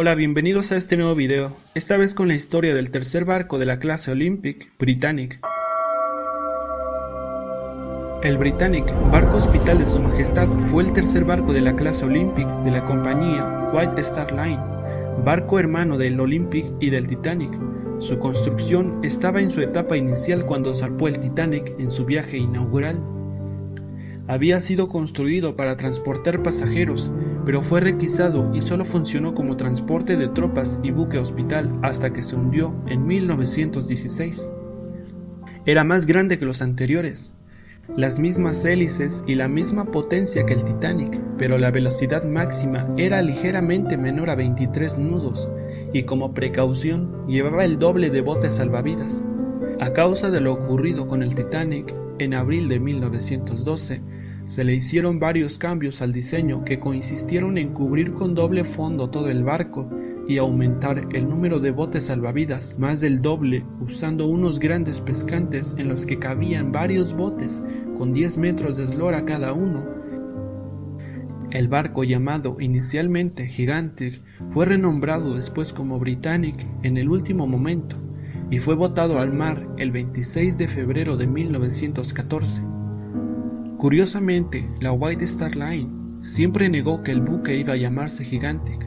Hola, bienvenidos a este nuevo video, esta vez con la historia del tercer barco de la clase Olympic Britannic. El Britannic, barco hospital de Su Majestad, fue el tercer barco de la clase Olympic de la compañía White Star Line, barco hermano del Olympic y del Titanic. Su construcción estaba en su etapa inicial cuando zarpó el Titanic en su viaje inaugural. Había sido construido para transportar pasajeros, pero fue requisado y solo funcionó como transporte de tropas y buque hospital hasta que se hundió en 1916. Era más grande que los anteriores, las mismas hélices y la misma potencia que el Titanic, pero la velocidad máxima era ligeramente menor a 23 nudos y como precaución llevaba el doble de botes salvavidas. A causa de lo ocurrido con el Titanic, en abril de 1912, se le hicieron varios cambios al diseño que consistieron en cubrir con doble fondo todo el barco y aumentar el número de botes salvavidas más del doble usando unos grandes pescantes en los que cabían varios botes con 10 metros de eslora cada uno. El barco, llamado inicialmente Gigantic, fue renombrado después como Britannic en el último momento y fue botado al mar el 26 de febrero de 1914. Curiosamente, la White Star Line siempre negó que el buque iba a llamarse Gigantic.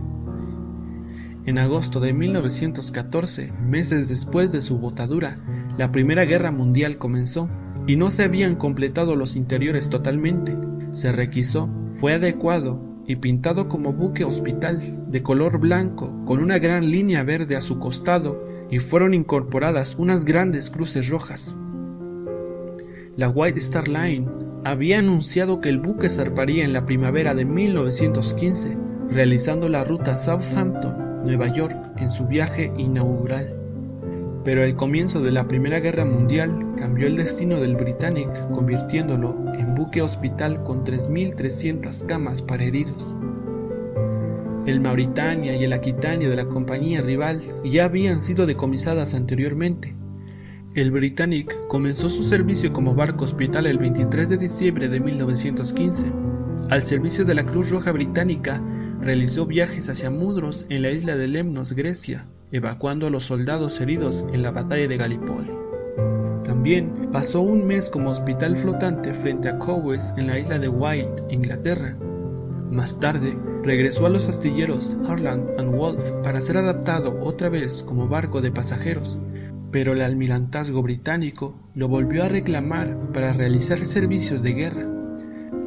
En agosto de 1914, meses después de su botadura, la Primera Guerra Mundial comenzó y no se habían completado los interiores totalmente. Se requisó, fue adecuado y pintado como buque hospital de color blanco con una gran línea verde a su costado y fueron incorporadas unas grandes cruces rojas. La White Star Line había anunciado que el buque zarparía en la primavera de 1915, realizando la ruta Southampton, Nueva York, en su viaje inaugural. Pero el comienzo de la Primera Guerra Mundial cambió el destino del Britannic, convirtiéndolo en buque hospital con 3.300 camas para heridos. El Mauritania y el Aquitania de la compañía rival ya habían sido decomisadas anteriormente. El Britannic comenzó su servicio como barco hospital el 23 de diciembre de 1915. Al servicio de la Cruz Roja Británica, realizó viajes hacia Mudros en la isla de Lemnos, Grecia, evacuando a los soldados heridos en la batalla de Gallipoli. También pasó un mes como hospital flotante frente a Cowes en la isla de Wight, Inglaterra. Más tarde, regresó a los astilleros Harland and Wolff para ser adaptado otra vez como barco de pasajeros, pero el almirantazgo británico lo volvió a reclamar para realizar servicios de guerra.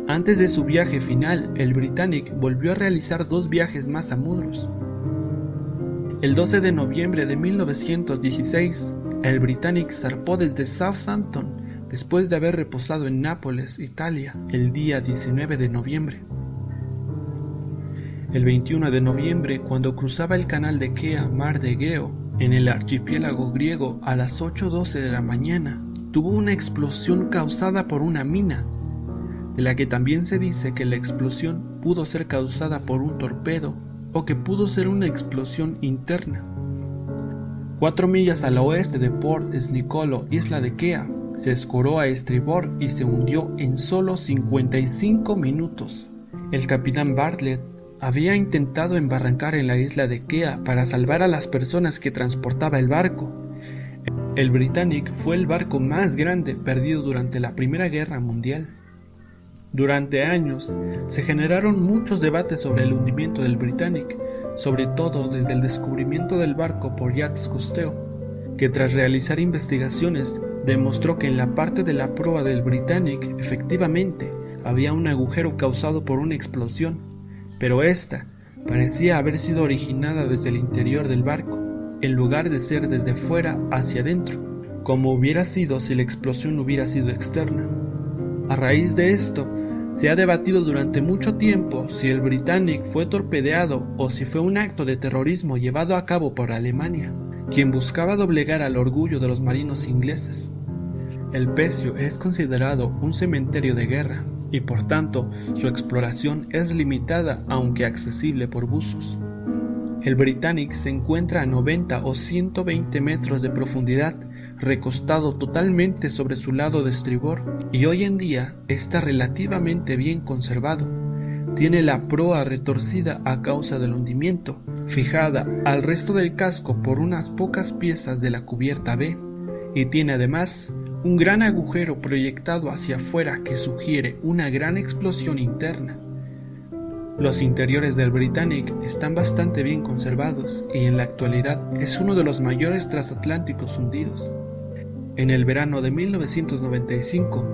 Antes de su viaje final, el Britannic volvió a realizar 2 viajes más a Mudros. El 12 de noviembre de 1916, el Britannic zarpó desde Southampton después de haber reposado en Nápoles, Italia, el día 19 de noviembre. El 21 de noviembre, cuando cruzaba el canal de Kea, mar de Egeo, en el archipiélago griego a las 8:12 de la mañana, tuvo una explosión causada por una mina, de la que también se dice que la explosión pudo ser causada por un torpedo o que pudo ser una explosión interna. 4 millas al oeste de Port Snicolo, isla de Kea, se escoró a estribor y se hundió en solo 55 minutos. El capitán Bartlett había intentado embarrancar en la isla de Kea para salvar a las personas que transportaba el barco. El Britannic fue el barco más grande perdido durante la Primera Guerra Mundial. Durante años se generaron muchos debates sobre el hundimiento del Britannic, sobre todo desde el descubrimiento del barco por Jacques Cousteau, que tras realizar investigaciones demostró que en la parte de la proa del Britannic efectivamente había un agujero causado por una explosión, pero esta parecía haber sido originada desde el interior del barco, en lugar de ser desde fuera hacia adentro, como hubiera sido si la explosión hubiera sido externa. A raíz de esto, se ha debatido durante mucho tiempo si el Britannic fue torpedeado o si fue un acto de terrorismo llevado a cabo por Alemania, quien buscaba doblegar al orgullo de los marinos ingleses. El Pecio es considerado un cementerio de guerra, y por tanto su exploración es limitada aunque accesible por buzos. El Britannic se encuentra a 90 o 120 metros de profundidad, recostado totalmente sobre su lado de estribor, y hoy en día está relativamente bien conservado, tiene la proa retorcida a causa del hundimiento, fijada al resto del casco por unas pocas piezas de la cubierta B, y tiene además un gran agujero proyectado hacia afuera que sugiere una gran explosión interna. Los interiores del Britannic están bastante bien conservados y en la actualidad es uno de los mayores transatlánticos hundidos. En el verano de 1995,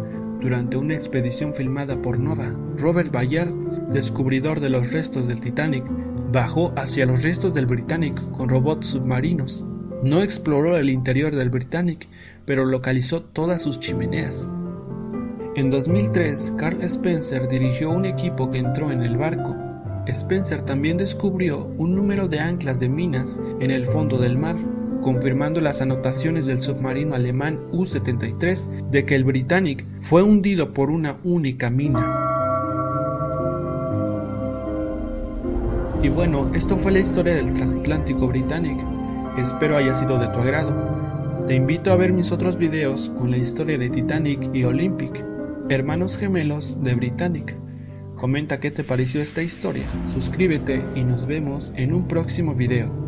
durante una expedición filmada por Nova, Robert Ballard, descubridor de los restos del Titanic, bajó hacia los restos del Britannic con robots submarinos. No exploró el interior del Britannic, pero localizó todas sus chimeneas. En 2003, Carl Spencer dirigió un equipo que entró en el barco. Spencer también descubrió un número de anclas de minas en el fondo del mar, confirmando las anotaciones del submarino alemán U-73 de que el Britannic fue hundido por una única mina. Y bueno, esto fue la historia del transatlántico Britannic. Espero haya sido de tu agrado. Te invito a ver mis otros videos con la historia de Titanic y Olympic, hermanos gemelos de Britannic. Comenta qué te pareció esta historia, suscríbete y nos vemos en un próximo video.